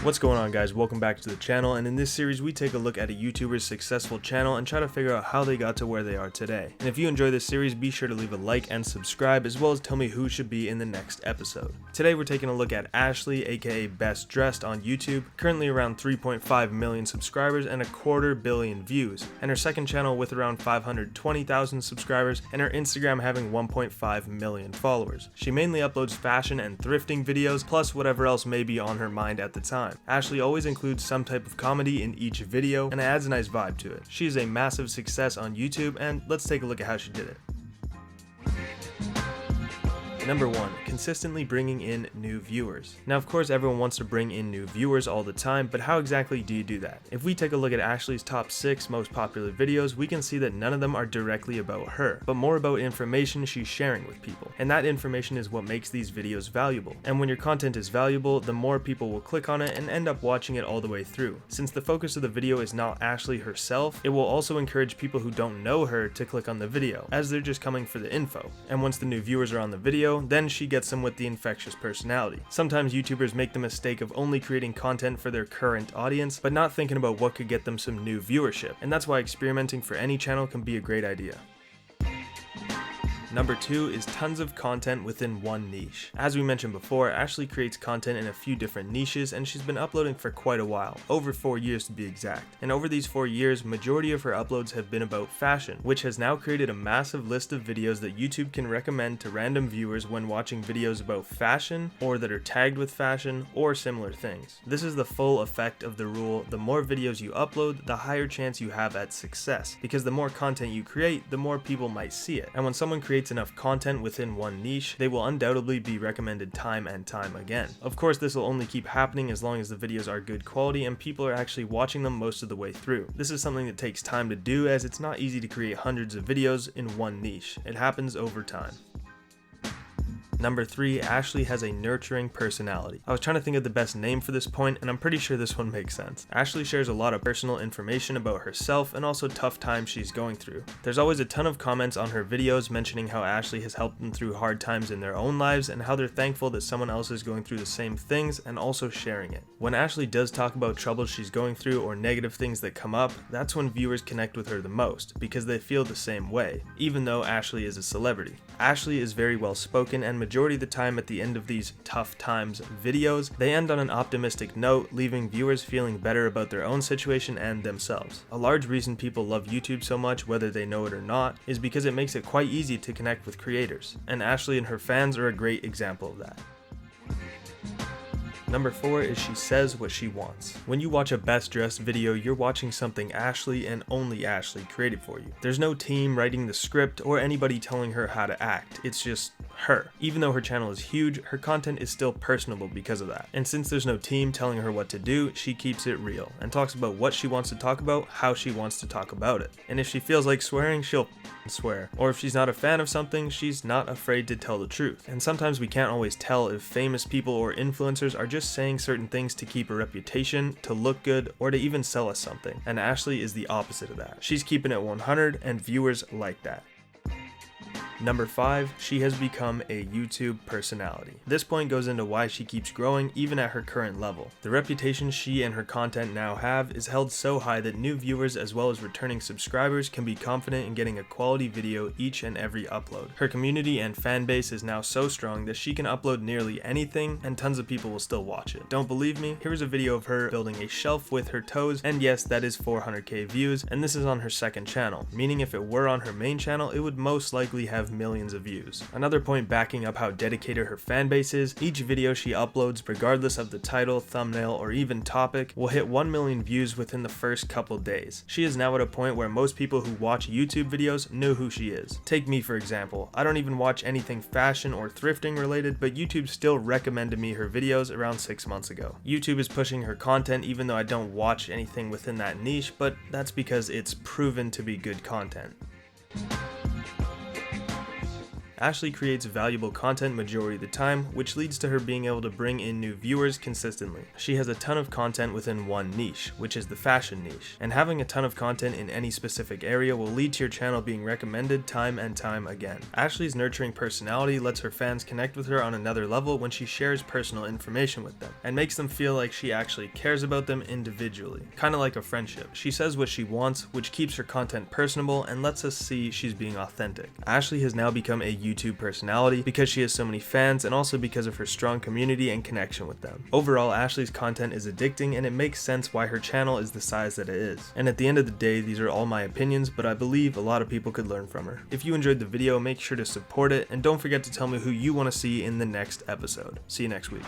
What's going on, guys? Welcome back to the channel, and in this series we take a look at a YouTuber's successful channel and try to figure out how they got to where they are today. And if you enjoy this series, be sure to leave a like and subscribe, as well as tell me who should be in the next episode. Today we're taking a look at Ashley, aka Best Dressed on YouTube, currently around 3.5 million subscribers and 250 million views, and her second channel with around 520,000 subscribers, and her Instagram having 1.5 million followers. She mainly uploads fashion and thrifting videos, plus whatever else may be on her mind at the time. Ashley always includes some type of comedy in each video, and it adds a nice vibe to it. She is a massive success on YouTube, and let's take a look at how she did it. Number 1, consistently bringing in new viewers. Now, of course, everyone wants to bring in new viewers all the time, but how exactly do you do that? If we take a look at Ashley's top 6 most popular videos, we can see that none of them are directly about her, but more about information she's sharing with people. And that information is what makes these videos valuable. And when your content is valuable, the more people will click on it and end up watching it all the way through. Since the focus of the video is not Ashley herself, it will also encourage people who don't know her to click on the video, as they're just coming for the info. And once the new viewers are on the video, then she gets them with the infectious personality. Sometimes YouTubers make the mistake of only creating content for their current audience, but not thinking about what could get them some new viewership, and that's why experimenting for any channel can be a great idea. Number 2 is tons of content within one niche. As we mentioned before, Ashley creates content in a few different niches, and she's been uploading for quite a while, over 4 years to be exact. And over these 4 years, majority of her uploads have been about fashion, which has now created a massive list of videos that YouTube can recommend to random viewers when watching videos about fashion, or that are tagged with fashion, or similar things. This is the full effect of the rule: the more videos you upload, the higher chance you have at success, because the more content you create, the more people might see it. And when someone creates enough content within one niche, they will undoubtedly be recommended time and time again. Of course, this will only keep happening as long as the videos are good quality and people are actually watching them most of the way through. This is something that takes time to do, as it's not easy to create hundreds of videos in one niche. It happens over time. Number 3, Ashley has a nurturing personality. I was trying to think of the best name for this point, and I'm pretty sure this one makes sense. Ashley shares a lot of personal information about herself and also tough times she's going through. There's always a ton of comments on her videos mentioning how Ashley has helped them through hard times in their own lives and how they're thankful that someone else is going through the same things and also sharing it. When Ashley does talk about troubles she's going through or negative things that come up, that's when viewers connect with her the most, because they feel the same way, even though Ashley is a celebrity. Ashley is very well spoken, and majority of the time at the end of these tough times videos, they end on an optimistic note, leaving viewers feeling better about their own situation and themselves. A large reason people love YouTube so much, whether they know it or not, is because it makes it quite easy to connect with creators, and Ashley and her fans are a great example of that. Number 4 is she says what she wants. When you watch a Best Dressed video, you're watching something Ashley and only Ashley created for you. There's no team writing the script or anybody telling her how to act. It's just her. Even though her channel is huge, her content is still personable because of that. And since there's no team telling her what to do, she keeps it real and talks about what she wants to talk about, how she wants to talk about it. And if she feels like swearing, she'll swear. Or if she's not a fan of something, she's not afraid to tell the truth. And sometimes we can't always tell if famous people or influencers are just saying certain things to keep a reputation, to look good, or to even sell us something. And Ashley is the opposite of that. She's keeping it 100, and viewers like that. Number 5, she has become a YouTube personality. This point goes into why she keeps growing even at her current level. The reputation she and her content now have is held so high that new viewers as well as returning subscribers can be confident in getting a quality video each and every upload. Her community and fan base is now so strong that she can upload nearly anything and tons of people will still watch it. Don't believe me? Here's a video of her building a shelf with her toes, and yes, that is 400k views, and this is on her second channel, meaning if it were on her main channel, it would most likely have millions of views. Another point backing up how dedicated her fan base is, each video she uploads, regardless of the title, thumbnail, or even topic, will hit 1 million views within the first couple days. She is now at a point where most people who watch YouTube videos know who she is. Take me for example. I don't even watch anything fashion or thrifting related, but YouTube still recommended me her videos around 6 months ago. YouTube is pushing her content even though I don't watch anything within that niche, but that's because it's proven to be good content. Ashley creates valuable content majority of the time, which leads to her being able to bring in new viewers consistently. She has a ton of content within one niche, which is the fashion niche, and having a ton of content in any specific area will lead to your channel being recommended time and time again. Ashley's nurturing personality lets her fans connect with her on another level when she shares personal information with them, and makes them feel like she actually cares about them individually, kinda like a friendship. She says what she wants, which keeps her content personable and lets us see she's being authentic. Ashley has now become a YouTube personality because she has so many fans and also because of her strong community and connection with them. Overall, Ashley's content is addicting and it makes sense why her channel is the size that it is. And at the end of the day, these are all my opinions, but I believe a lot of people could learn from her. If you enjoyed the video, make sure to support it and don't forget to tell me who you want to see in the next episode. See you next week.